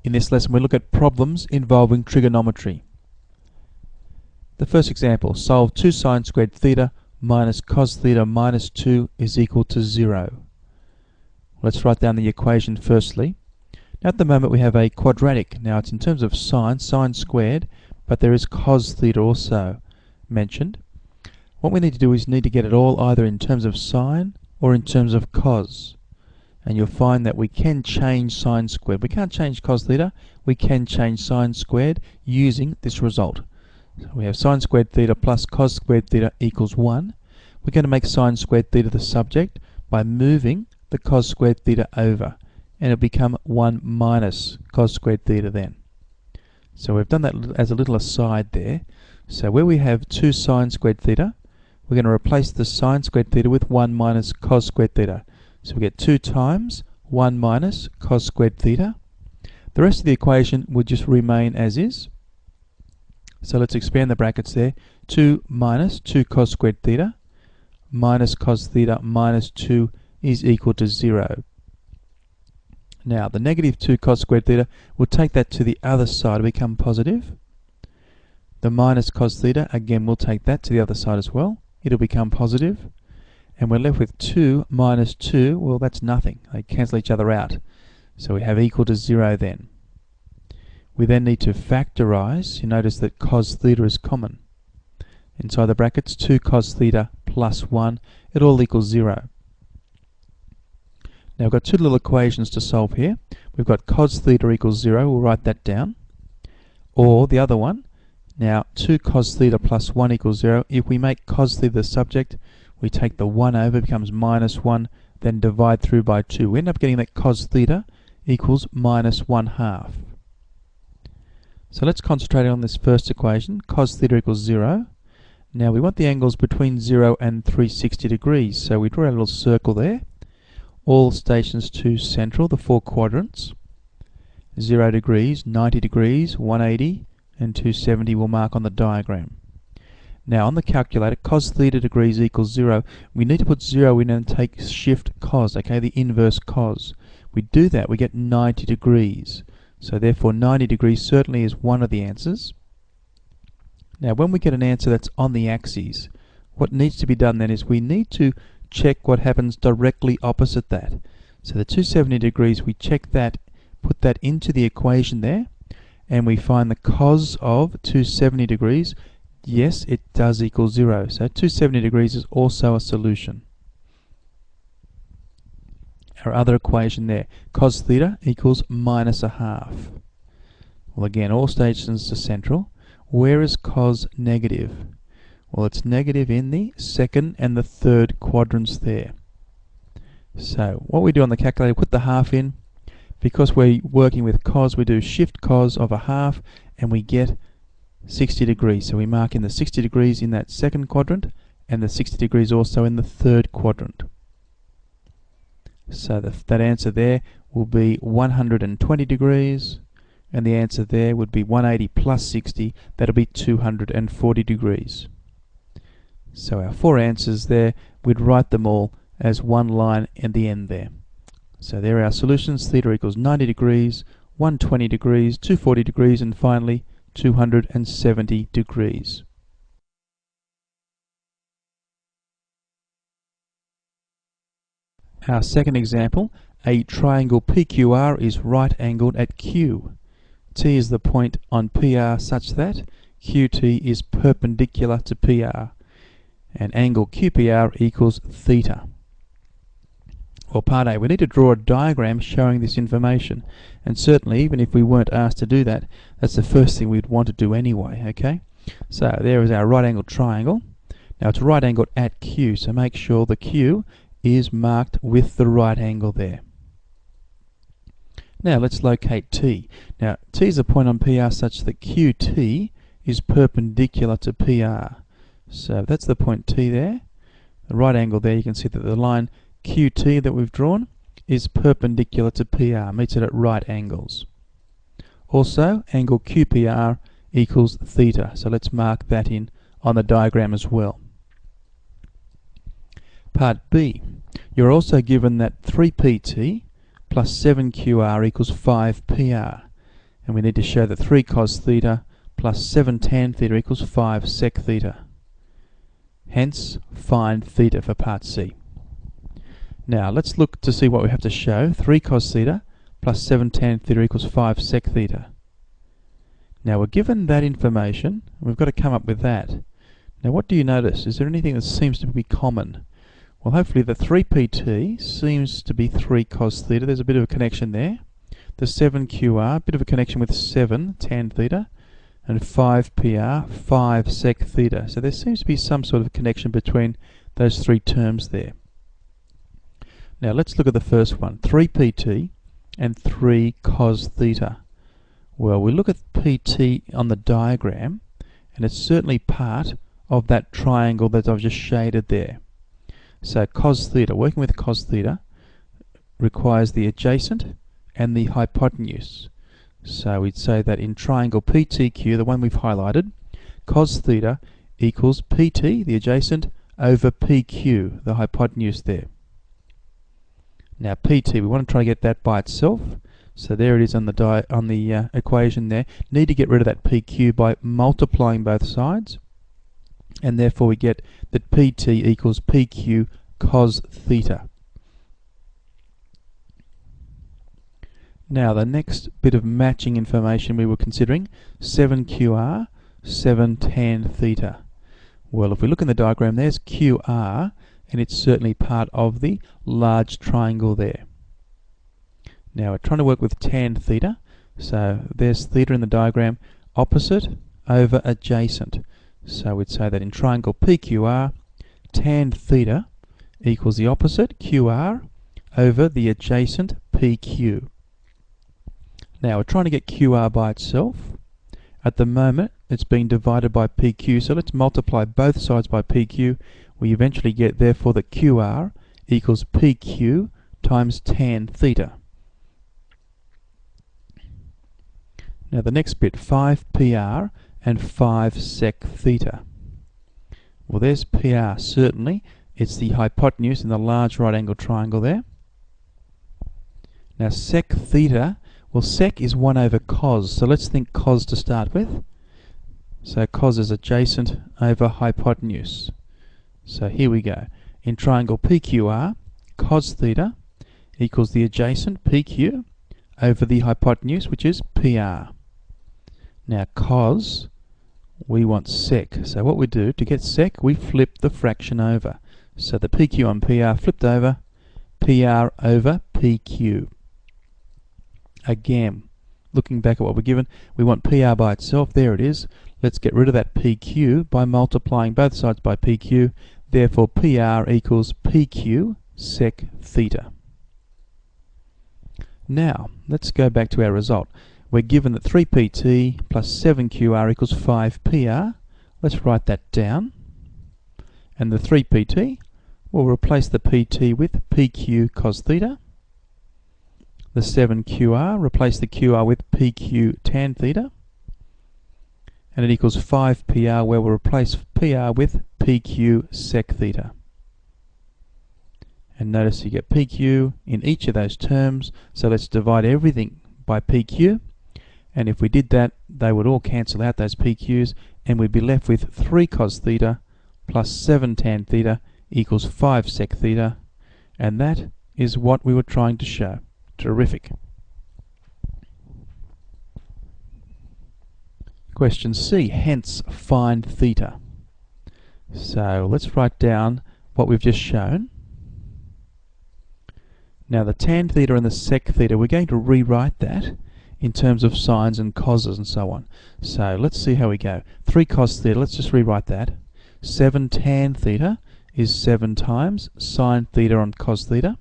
In this lesson we look at problems involving trigonometry. The first example, solve 2 sine squared theta minus cos theta minus 2 is equal to 0. Let's write down the equation firstly. Now at the moment we have a quadratic. Now it's in terms of sine squared, but there is cos theta also mentioned. What we need to do is need to get it all either in terms of sine or in terms of cos. And you'll find that we can change sine squared. We can't change cos theta, we can change sine squared using this result. So we have sine squared theta plus cos squared theta equals 1. We're going to make sine squared theta the subject by moving the cos squared theta over, and it'll become 1 minus cos squared theta then. So we've done that as a little aside there. So where we have 2 sine squared theta, we're going to replace the sine squared theta with 1 minus cos squared theta. So we get 2 times 1 minus cos squared theta. The rest of the equation would just remain as is. So let's expand the brackets there. 2 minus 2 cos squared theta minus cos theta minus 2 is equal to 0. Now the negative 2 cos squared theta, we'll take that to the other side to become positive. The minus cos theta, again we'll take that to the other side as well. It'll become positive. And we're left with 2 minus 2, well that's nothing. They cancel each other out. So we have equal to 0 then. We then need to factorise. You notice that cos theta is common. Inside the brackets, 2 cos theta plus 1, it all equals 0. Now we've got 2 little equations to solve here. We've got cos theta equals 0, we'll write that down. Or the other one, now 2 cos theta plus 1 equals 0. If we make cos theta the subject, we take the 1 over, becomes minus 1, then divide through by 2. We end up getting that cos theta equals minus 1/2. So let's concentrate on this first equation. Cos theta equals 0. Now we want the angles between 0 and 360 degrees. So we draw a little circle there. All stations to central, the 4 quadrants. 0 degrees, 90 degrees, 180, and 270 we'll mark on the diagram. Now on the calculator, cos theta degrees equals 0. We need to put 0 in and take shift cos, okay, the inverse cos. We do that, we get 90 degrees. So therefore 90 degrees certainly is one of the answers. Now when we get an answer that's on the axes, what needs to be done then is we need to check what happens directly opposite that. So the 270 degrees, we check that, put that into the equation there, and we find the cos of 270 degrees. Yes, it does equal 0. So 270 degrees is also a solution. Our other equation there, cos theta equals minus 1/2. Well again, all stations to central. Where is cos negative? Well, it's negative in the 2nd and the 3rd quadrants there. So what we do on the calculator, put the half in. Because we're working with cos, we do shift cos of 1/2 and we get 60 degrees. So we mark in the 60 degrees in that 2nd quadrant and the 60 degrees also in the 3rd quadrant. So that answer there will be 120 degrees, and the answer there would be 180 plus 60, that'll be 240 degrees. So our 4 answers there, we'd write them all as one line in the end there. So there are our solutions. Theta equals 90 degrees, 120 degrees, 240 degrees, and finally 270 degrees. Our second example, a triangle PQR is right angled at Q. T is the point on PR such that QT is perpendicular to PR, and angle QPR equals theta. Well, part A, we need to draw a diagram showing this information, and certainly even if we weren't asked to do that, that's the first thing we'd want to do anyway, okay? So there is our right angled triangle. Now it's right angled at Q, so make sure the Q is marked with the right angle there. Now let's locate T. Now T is a point on PR such that QT is perpendicular to PR. So that's the point T there. The right angle there, you can see that the line QT that we've drawn is perpendicular to PR, meets it at right angles. Also, angle QPR equals theta. So let's mark that in on the diagram as well. Part B, you're also given that 3pt plus 7qr equals 5pr. And we need to show that 3 cos theta plus 7 tan theta equals 5 sec theta. Hence, find theta for part C. Now, let's look to see what we have to show. 3 cos theta plus 7 tan theta equals 5 sec theta. Now, we're given that information, and we've got to come up with that. Now, what do you notice? Is there anything that seems to be common? Well, hopefully the 3pt seems to be 3 cos theta. There's a bit of a connection there. The 7qr, a bit of a connection with 7 tan theta. And 5pr, 5 sec theta. So there seems to be some sort of connection between those three terms there. Now let's look at the first one, 3pt and 3 cos theta. Well, we look at pt on the diagram, and it's certainly part of that triangle that I've just shaded there. So cos theta, working with cos theta, requires the adjacent and the hypotenuse. So we'd say that in triangle PTQ, the one we've highlighted, cos theta equals PT, the adjacent, over PQ, the hypotenuse there. Now PT, we want to try to get that by itself. So there it is on the equation there. Need to get rid of that PQ by multiplying both sides. And therefore we get that PT equals PQ cos theta. Now the next bit of matching information we were considering, 7qr, 7 tan theta. Well, if we look in the diagram, there's qr, and it's certainly part of the large triangle there. Now we're trying to work with tan theta, so there's theta in the diagram, opposite over adjacent. So we'd say that in triangle PQR, tan theta equals the opposite, QR, over the adjacent PQ. Now we're trying to get QR by itself. At the moment it's being divided by PQ, so let's multiply both sides by PQ. We eventually get therefore that QR equals PQ times tan theta. Now the next bit, 5PR and 5 sec theta. Well, there's PR, certainly. It's the hypotenuse in the large right angle triangle there. Now sec theta, well, sec is 1 over cos, so let's think cos to start with. So cos is adjacent over hypotenuse. So here we go. In triangle PQR, cos theta equals the adjacent PQ over the hypotenuse, which is PR. Now cos, we want sec. So what we do, to get sec, we flip the fraction over. So the PQ on PR flipped over, PR over PQ. Again, looking back at what we're given, we want PR by itself. There it is. Let's get rid of that PQ by multiplying both sides by PQ. Therefore, PR equals PQ sec theta. Now, let's go back to our result. We're given that 3pt plus 7qr equals 5pr. Let's write that down. And the 3pt, we'll replace the pt with pq cos theta. The 7qr, replace the qr with pq tan theta. And it equals 5pr, where we'll replace pr with pq sec theta. And notice you get pq in each of those terms, so let's divide everything by pq. And if we did that, they would all cancel out, those pq's, and we'd be left with 3 cos theta plus 7 tan theta equals 5 sec theta. And that is what we were trying to show. Terrific. Question C, hence find theta. So let's write down what we've just shown. Now the tan theta and the sec theta, we're going to rewrite that in terms of sines and coses and so on. So let's see how we go. 3 cos theta, let's just rewrite that. 7 tan theta is 7 times sine theta on cos theta.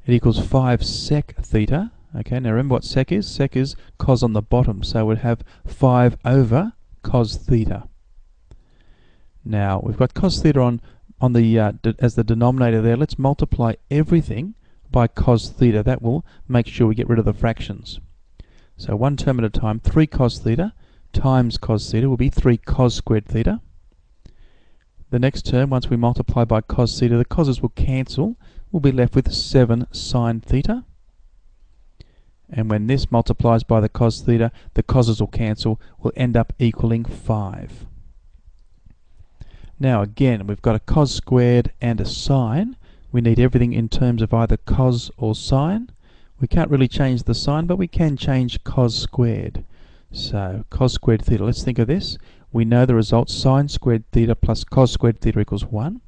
It equals 5 sec theta. Okay, now remember what sec is? Sec is cos on the bottom, so we'd have 5 over cos theta. Now we've got cos theta on the as the denominator there. Let's multiply everything by cos theta. That will make sure we get rid of the fractions. So one term at a time, 3 cos theta times cos theta will be 3 cos squared theta. The next term, once we multiply by cos theta, the coses will cancel. We'll be left with 7 sine theta. And when this multiplies by the cos theta, the coses will cancel, will end up equaling 5. Now again, we've got a cos squared and a sine. We need everything in terms of either cos or sine. We can't really change the sign, but we can change cos squared. So cos squared theta, let's think of this. We know the result, sine squared theta plus cos squared theta equals 1.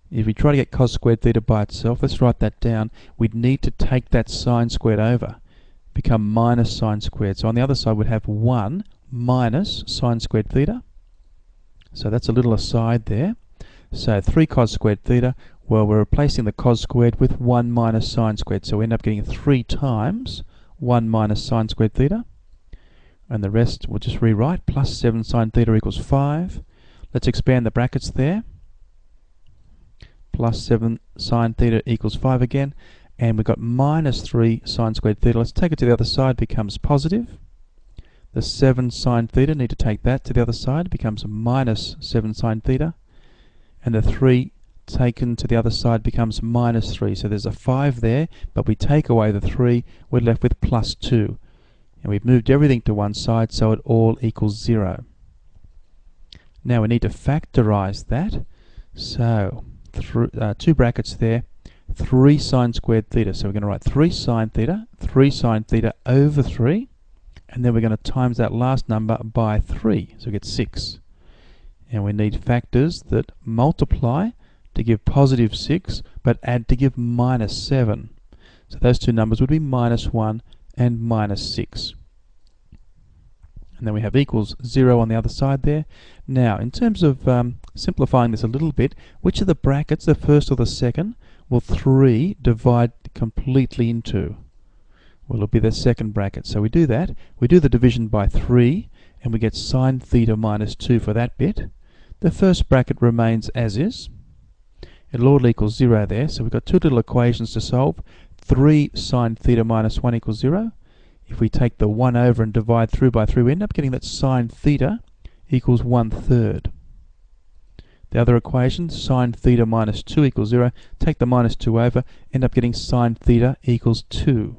If we try to get cos squared theta by itself, let's write that down. We'd need to take that sine squared over, become minus sine squared. So on the other side we'd have 1 minus sine squared theta. So that's a little aside there. So 3 cos squared theta, well, we're replacing the cos squared with 1 minus sine squared. So we end up getting 3 times 1 minus sine squared theta. And the rest we'll just rewrite, plus 7 sine theta equals 5. Let's expand the brackets there. Plus 7 sine theta equals 5 again. And we've got minus 3 sine squared theta. Let's take it to the other side, becomes positive. The 7 sine theta, need to take that to the other side, becomes minus 7 sine theta. And the 3 taken to the other side becomes minus 3. So there's a 5 there, but we take away the 3, we're left with plus 2. And we've moved everything to one side, so it all equals 0. Now we need to factorize that. So 2 brackets there, 3 sine squared theta. So we're going to write 3 sine theta over 3. And then we're going to times that last number by 3. So we get 6. And we need factors that multiply to give positive 6, but add to give minus 7. So those two numbers would be minus 1 and minus 6. And then we have equals 0 on the other side there. Now, in terms of simplifying this a little bit, which of the brackets, the first or the second, will 3 divide completely into? Well, it'll be the second bracket. So we do that. We do the division by 3, and we get sine theta minus 2 for that bit. The first bracket remains as is. It'll all equal 0 there. So we've got two little equations to solve. 3 sine theta minus 1 equals 0. If we take the 1 over and divide through by 3, we end up getting that sine theta equals 1/3. The other equation, sine theta minus 2 equals 0. Take the minus 2 over, end up getting sine theta equals 2.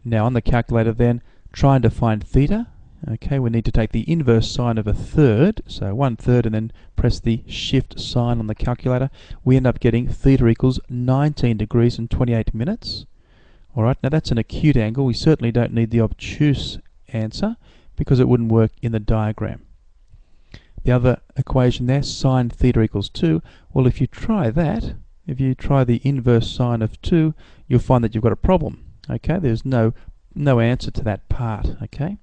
Now on the calculator then, trying to find theta, okay, we need to take the inverse sine of 1/3, so 1/3, and then press the shift sign on the calculator. We end up getting theta equals 19 degrees and 28 minutes. Alright, now that's an acute angle. We certainly don't need the obtuse answer because it wouldn't work in the diagram. The other equation there, sine theta equals 2, well, if you try that, if you try the inverse sine of 2, you'll find that you've got a problem. Okay, there's no answer to that part. Okay,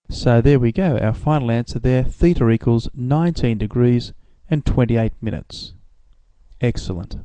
so there we go, our final answer there, theta equals 19 degrees and 28 minutes. Excellent.